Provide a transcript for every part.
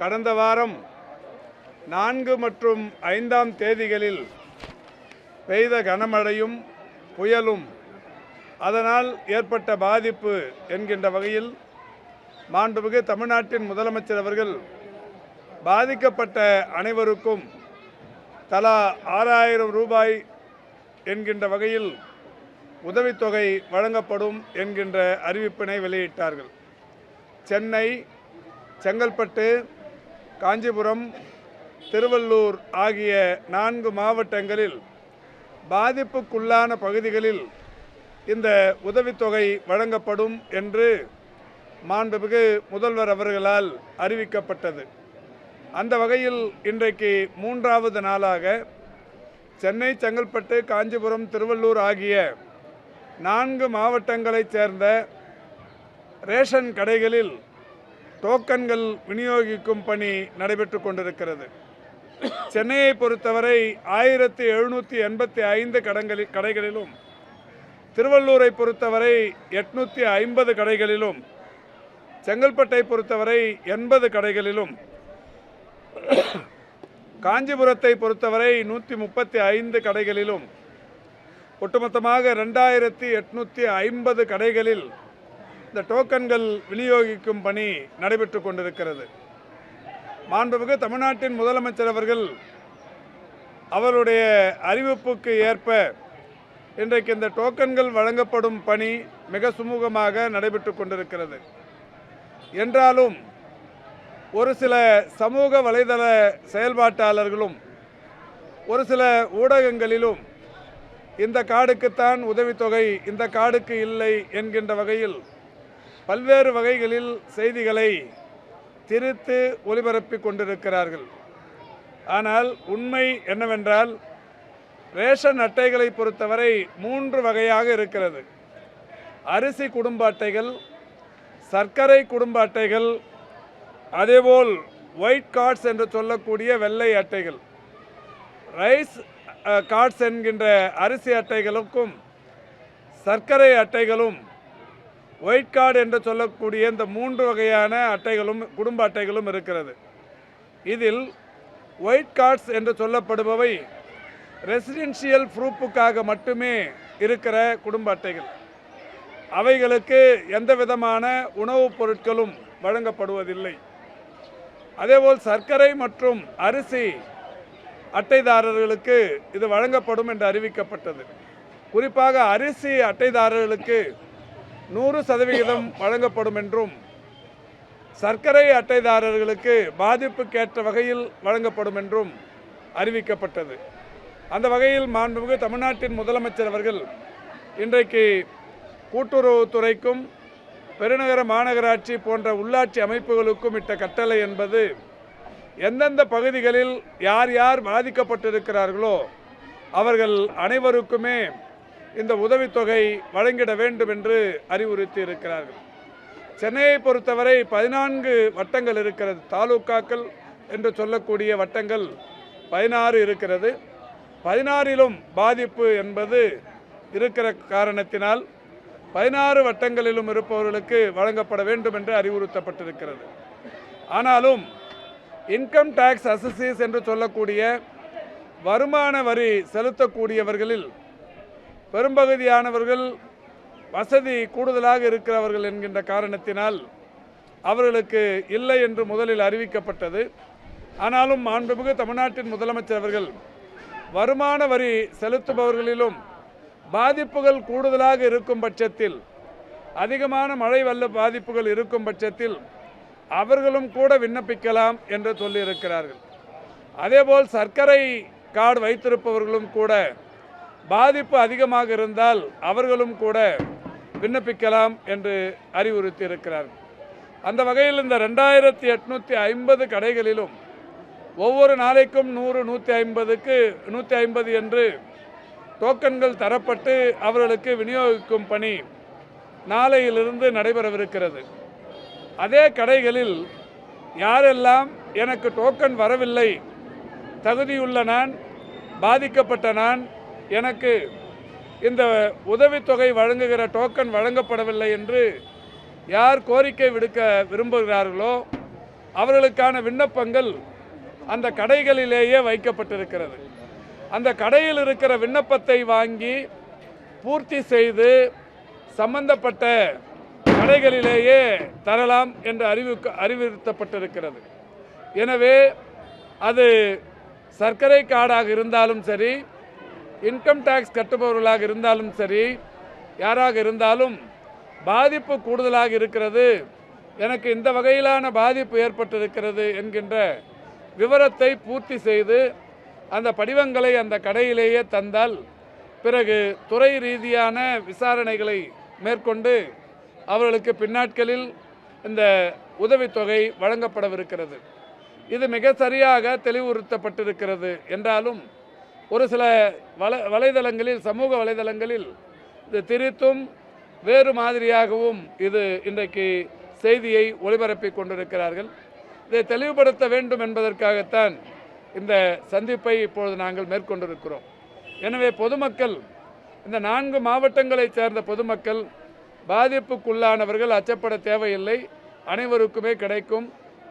கடந்த வாரம் 4 மற்றும் 5ஆம் தேதிகளில் பெய்த கனமழையும் புயலும் அதனால் ஏற்பட்ட பாதிப்பு என்கின்ற வகையில் மாண்புமிகு தமிழ்நாட்டின் முதலமைச்சர் அவர்கள் பாதிக்கப்பட்ட அனைவருக்கும் தலா 6000 ரூபாய் என்கின்ற வகையில் உதவித்தொகை வழங்கப்படும் என்கின்ற அறிவிப்பினை வெளியிட்டார்கள். சென்னை, செங்கல்பட்டு, காஞ்சிபுரம், திருவள்ளூர் ஆகிய 4 மாவட்டங்களில் பாதிப்புக்குள்ளான பகுதிகளில் இந்த உதவித்தொகை வழங்கப்படும் என்று மாண்புமிகு முதல்வர் அவர்களால் அறிவிக்கப்பட்டது. அந்த வகையில் இன்றைக்கு 3வது நாளாக சென்னை, செங்கல்பட்டு, காஞ்சிபுரம், திருவள்ளூர் ஆகிய 4 மாவட்டங்களைச் சேர்ந்த ரேஷன் கடைகளில் டோக்கன்கள் விநியோகிக்கும் பணி நடைபெற்று கொண்டிருக்கிறது. சென்னையை பொறுத்தவரை 1785 கடைகளிலும், திருவள்ளூரை பொறுத்தவரை 850 கடைகளிலும், செங்கல்பட்டை பொறுத்தவரை 80 கடைகளிலும், காஞ்சிபுரத்தை பொறுத்தவரை 135 கடைகளிலும், ஒட்டுமொத்தமாக 2850 கடைகளில் இந்த டோக்கன்கள் விநியோகிக்கும் பணி நடைபெற்று கொண்டிருக்கிறது. மாண்புமிகு தமிழ்நாட்டின் முதலமைச்சர் அவர்கள் அவருடைய அறிவிப்புக்கு ஏற்ப இன்றைக்கு இந்த டோக்கன்கள் வழங்கப்படும் பணி மிக சுமூகமாக நடைபெற்று கொண்டிருக்கிறது. என்றாலும் ஒரு சில சமூக வலைதள செயல்பாட்டாளர்களும் ஒரு சில ஊடகங்களிலும் இந்த கார்டுக்குத்தான் உதவித்தொகை, இந்த கார்டுக்கு இல்லை என்கின்ற வகையில் பல்வேறு வகைகளில் செய்திகளை திரித்து ஒளிபரப்பிக் கொண்டிருக்கிறார்கள். ஆனால் உண்மை என்னவென்றால், ரேஷன் அட்டைகளை பொறுத்தவரை 3 வகையாக இருக்கிறது. அரிசி குடும்ப அட்டைகள், சர்க்கரை குடும்ப அட்டைகள், அதேபோல் ஒயிட் கார்ட்ஸ் என்று சொல்லக்கூடிய வெள்ளை அட்டைகள். ரைஸ் கார்ட்ஸ் என்கின்ற அரிசி அட்டைகளுக்கும் சர்க்கரை அட்டைகளும் ஒயிட் கார்டு என்று சொல்லக்கூடிய இந்த 3 வகையான அட்டைகளும் குடும்ப அட்டைகளும் இருக்கிறது. இதில் ஒயிட் கார்ட்ஸ் என்று சொல்லப்படுபவை ரெசிடென்ஷியல் ப்ரூஃபுக்காக மட்டுமே இருக்கிற குடும்ப அட்டைகள். அவைகளுக்கு எந்த விதமான உணவுப் பொருட்களும் வழங்கப்படுவதில்லை. அதேபோல் சர்க்கரை மற்றும் அரிசி அட்டைதாரர்களுக்கு இது வழங்கப்படும் என்று அறிவிக்கப்பட்டது. குறிப்பாக அரிசி அட்டைதாரர்களுக்கு 100% வழங்கப்படும் என்றும், சர்க்கரை அட்டைதாரர்களுக்கு பாதிப்புக்கேற்ற வகையில் வழங்கப்படும் என்றும் அறிவிக்கப்பட்டது. அந்த வகையில் மாண்புமிகு தமிழ்நாட்டின் முதலமைச்சர் அவர்கள் இன்றைக்கு கூட்டுறவுத்துறைக்கும் பெருநகர மாநகராட்சி போன்ற உள்ளாட்சி அமைப்புகளுக்கும் இட்ட கட்டளை என்பது, எந்தெந்த பகுதிகளில் யார் யார் பாதிக்கப்பட்டிருக்கிறார்களோ அவர்கள் அனைவருக்குமே இந்த உதவித்தொகை வழங்கிட வேண்டும் என்று அறிவுறுத்தி இருக்கிறார்கள். சென்னையை பொறுத்தவரை 14 வட்டங்கள் இருக்கிறது. தாலுக்காக்கள் என்று சொல்லக்கூடிய வட்டங்கள் 16 இருக்கிறது. 16லும் பாதிப்பு என்பது இருக்கிற காரணத்தினால் 16 வட்டங்களிலும் இருப்பவர்களுக்கு வழங்கப்பட வேண்டும் என்று அறிவுறுத்தப்பட்டிருக்கிறது. ஆனாலும் இன்கம் டேக்ஸ் அசஸீஸ் என்று சொல்லக்கூடிய வருமான வரி செலுத்தக்கூடியவர்களில் பெரும்பகுதியானவர்கள் வசதி கூடுதலாக இருக்கிறவர்கள் என்கின்ற காரணத்தினால் அவர்களுக்கு இல்லை என்று முதலில் அறிவிக்கப்பட்டது. ஆனாலும் மாண்புமிகு தமிழ்நாட்டின் முதலமைச்சர் அவர்கள் வருமான வரி செலுத்துபவர்களிலும் பாதிப்புகள் கூடுதலாக இருக்கும் பட்சத்தில், அதிகமான மழை வெள்ள பாதிப்புகள் இருக்கும் பட்சத்தில் அவர்களும் கூட விண்ணப்பிக்கலாம் என்று சொல்லியிருக்கிறார்கள். அதேபோல் சர்க்கரை கார்டு வைத்திருப்பவர்களும் கூட பாதிப்பு அதிகமாக இருந்தால் அவர்களும் கூட விண்ணப்பிக்கலாம் என்று அறிவுறுத்தி இருக்கிறார்கள். அந்த வகையில் இந்த 2850 கடைகளிலும் ஒவ்வொரு நாளைக்கும் 100, 150 என்று டோக்கன்கள் தரப்பட்டு அவர்களுக்கு விநியோகிக்கும் பணி நாளையிலிருந்து நடைபெறவிருக்கிறது. அதே கடைகளில் யாரெல்லாம் எனக்கு டோக்கன் வரவில்லை, தகுதியுள்ள நான், பாதிக்கப்பட்ட நான், எனக்கு இந்த உதவித்தொகை வழங்குகிற டோக்கன் வழங்கப்படவில்லை என்று யார் கோரிக்கை விடுக்க விரும்புகிறார்களோ அவர்களுக்கான விண்ணப்பங்கள் அந்த கடைகளிலேயே வைக்கப்பட்டிருக்கிறது. அந்த கடையில் இருக்கிற விண்ணப்பத்தை வாங்கி பூர்த்தி செய்து சம்பந்தப்பட்ட கடைகளிலேயே தரலாம் என்று அறிவுறுத்தப்பட்டிருக்கிறது. எனவே அது சர்க்கரை கார்டாக இருந்தாலும் சரி, இன்கம் டேக்ஸ் கட்டுபவர்களாக இருந்தாலும் சரி, யாராக இருந்தாலும் பாதிப்பு கூடுதலாக இருக்கிறது, எனக்கு இந்த வகையிலான பாதிப்பு ஏற்பட்டிருக்கிறது என்கின்ற விவரத்தை பூர்த்தி செய்து அந்த படிவங்களை அந்த கடையிலேயே தந்தால் பிறகு துறை ரீதியான விசாரணைகளை மேற்கொண்டு அவர்களுக்கு பின்னாட்களில் இந்த உதவித்தொகை வழங்கப்படவிருக்கிறது. இது மிக சரியாக தெளிவுறுத்தப்பட்டிருக்கிறது என்றாலும் ஒரு சில வலைதளங்களில், சமூக வலைதளங்களில் இது திரித்தும் வேறு மாதிரியாகவும் இது இன்றைக்கு செய்தியை ஒளிபரப்பிக் கொண்டிருக்கிறார்கள். இதை தெளிவுபடுத்த வேண்டும் என்பதற்காகத்தான் இந்த சந்திப்பை இப்பொழுது நாங்கள் மேற்கொண்டிருக்கிறோம். எனவே பொதுமக்கள், இந்த 4 மாவட்டங்களைச் சேர்ந்த பொதுமக்கள், பாதிப்புக்குள்ளானவர்கள் அச்சப்பட தேவையில்லை, அனைவருக்குமே கிடைக்கும்.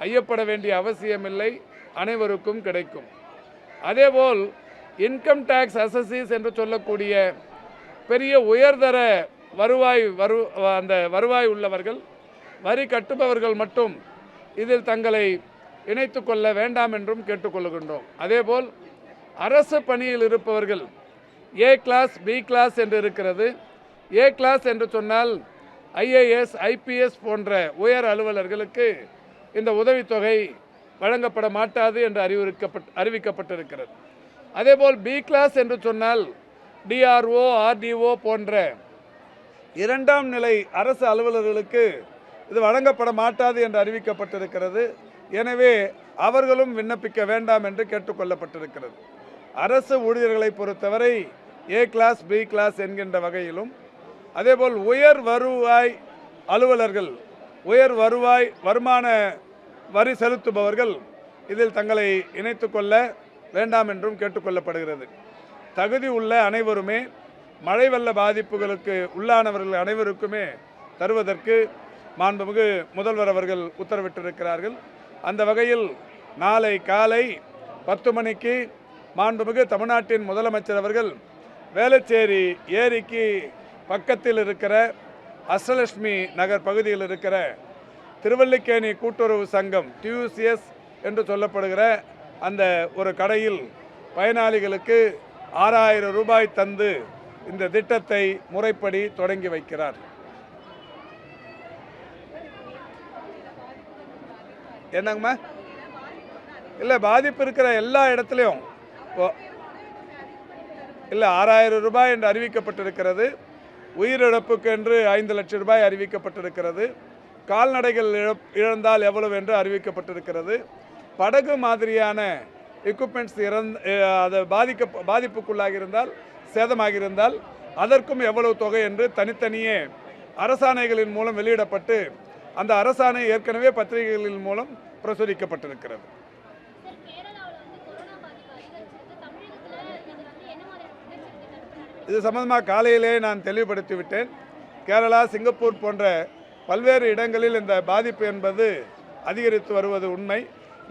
ஐயப்பட வேண்டிய அவசியமில்லை, அனைவருக்கும் கிடைக்கும். அதேபோல் இன்கம் டேக்ஸ் அசஸிஸ் என்று சொல்லக்கூடிய பெரிய உயர்தர வருவாய் உள்ளவர்கள், வரி கட்டுபவர்கள் மட்டும் இதில் தங்களை இணைத்து கொள்ள வேண்டாம் என்றும் கேட்டுக்கொள்கின்றோம். அதேபோல் அரசு பணியில் இருப்பவர்கள் ஏ கிளாஸ், பி கிளாஸ் என்று இருக்கிறது. ஏ கிளாஸ் என்று சொன்னால் ஐஏஎஸ், ஐபிஎஸ் போன்ற உயர் அலுவலர்களுக்கு இந்த உதவித்தொகை வழங்கப்பட மாட்டாது என்று அறிவிக்கப்பட்டிருக்கிறது. அதேபோல் பி கிளாஸ் என்று சொன்னால் டிஆர்ஓ, ஆர்டிஓ போன்ற 2ஆம் நிலை அரசு அலுவலர்களுக்கு இது வழங்கப்பட மாட்டாது என்று அறிவிக்கப்பட்டிருக்கிறது. எனவே அவர்களும் விண்ணப்பிக்க வேண்டாம் என்று கேட்டுக்கொள்ளப்பட்டிருக்கிறது. அரசு ஊழியர்களை பொறுத்தவரை ஏ கிளாஸ், பி கிளாஸ் என்கின்ற வகையிலும், அதேபோல் உயர் வருவாய் அலுவலர்கள், உயர் வருவாய் வருமான வரி செலுத்துபவர்கள் இதில் தங்களை இணைத்து கொள்ள வேண்டாம் என்றும் கேட்டுக்கொள்ளப்படுகிறது. தகுதி உள்ள அனைவருமே, மழை வெள்ள பாதிப்புகளுக்கு உள்ளானவர்கள் அனைவருக்குமே தருவதற்கு மாண்புமிகு முதல்வர் அவர்கள் உத்தரவிட்டிருக்கிறார்கள். அந்த வகையில் நாளை காலை 10 மணிக்கு மாண்புமிகு தமிழ்நாட்டின் முதலமைச்சர் அவர்கள் வேளச்சேரி ஏரிக்கு பக்கத்தில் இருக்கிற அஷ்டலட்சுமி நகர் பகுதியில் இருக்கிற திருவல்லிக்கேணி கூட்டுறவு சங்கம் TUCS என்று சொல்லப்படுகிற அந்த ஒரு கடையில் பயனாளிகளுக்கு 6000 ரூபாய் தந்து இந்த திட்டத்தை முறைப்படி தொடங்கி வைக்கிறார். என்னங்கம்மா? இல்லை, பாதிப்பு இருக்கிற எல்லா இடத்துலையும் இல்லை 6000 ரூபாய் என்று அறிவிக்கப்பட்டிருக்கிறது. உயிரிழப்புக்கு என்று 5 லட்சம் ரூபாய் அறிவிக்கப்பட்டிருக்கிறது. கால்நடைகள் இழந்தால் எவ்வளவு என்று அறிவிக்கப்பட்டிருக்கிறது. படகு மாதிரியான எக்யூப்மெண்ட்ஸ் அது பாதிப்புக்குள்ளாகி இருந்தால், சேதமாகி இருந்தால் அதற்கும் எவ்வளவு தொகை என்று தனித்தனியே அரசாணைகளின் மூலம் வெளியிடப்பட்டு அந்த அரசாணை ஏற்கனவே பத்திரிகைகளின் மூலம் பிரசுரிக்கப்பட்டிருக்கிறது. இது சம்பந்தமாக காலையிலே நான் தெளிவுபடுத்திவிட்டேன். கேரளா, சிங்கப்பூர் போன்ற பல்வேறு இடங்களில் இந்த பாதிப்பு என்பது அதிகரித்து வருவது உண்மை.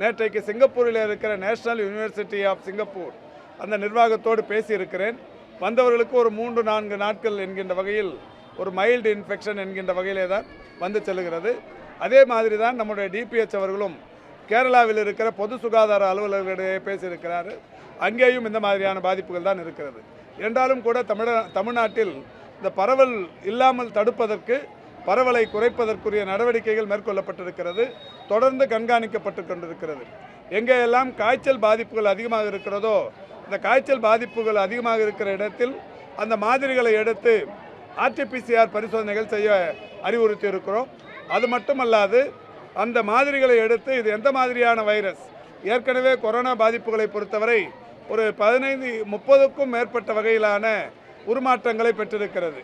நேற்றைக்கு சிங்கப்பூரில் இருக்கிற நேஷனல் யூனிவர்சிட்டி ஆஃப் சிங்கப்பூர் அந்த நிர்வாகத்தோடு பேசியிருக்கிறேன். வந்தவர்களுக்கு ஒரு 3-4 நாட்கள் என்கின்ற வகையில் ஒரு மைல்டு இன்ஃபெக்ஷன் என்கின்ற வகையிலே தான் வந்து செல்கிறது. அதே மாதிரி தான் நம்முடைய டிபிஹெச் அவர்களும் கேரளாவில் இருக்கிற பொது சுகாதார அலுவலர்களிடையே பேசியிருக்கிறார். அங்கேயும் இந்த மாதிரியான பாதிப்புகள் தான் இருக்கிறது. என்றாலும் கூட தமிழ்நாட்டில் இந்த பரவல் இல்லாமல் தடுப்பதற்கு, பரவலை குறைப்பதற்குரிய நடவடிக்கைகள் மேற்கொள்ளப்பட்டிருக்கிறது. தொடர்ந்து கண்காணிக்கப்பட்டு கொண்டிருக்கிறது. எங்கெல்லாம் காய்ச்சல் பாதிப்புகள் அதிகமாக இருக்கிறதோ, இந்த காய்ச்சல் பாதிப்புகள் அதிகமாக இருக்கிற இடத்தில் அந்த மாதிரிகளை எடுத்து RT-PCR பரிசோதனைகள் செய்ய அறிவுறுத்தி இருக்கிறோம். அது மட்டுமல்லாது அந்த மாதிரிகளை எடுத்து இது எந்த மாதிரியான வைரஸ், ஏற்கனவே கொரோனா பாதிப்புகளை பொறுத்தவரை ஒரு 15-30க்கும் மேற்பட்ட வகையிலான உருமாற்றங்களை பெற்றிருக்கிறது.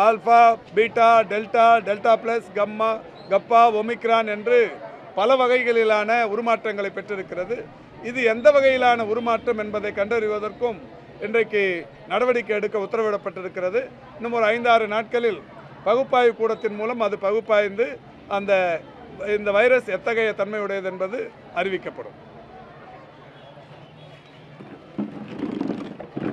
Alpha, beta, delta, delta plus, gamma, kappa, omicron என்று பல வகைகளிலான உருமாற்றங்களை பெற்றிருக்கிறது. இது எந்த வகையிலான உருமாற்றம் என்பதை கண்டறிவதற்கும் இன்றைக்கு நடவடிக்கை எடுக்க உத்தரவிடப்பட்டிருக்கிறது. இன்னும் ஒரு 5-6 நாட்களில் பகுப்பாய்வு கூடத்தின் மூலம் அது பகுப்பாய்ந்து அந்த இந்த வைரஸ் எத்தகைய தன்மையுடையது என்பது அறிவிக்கப்படும்.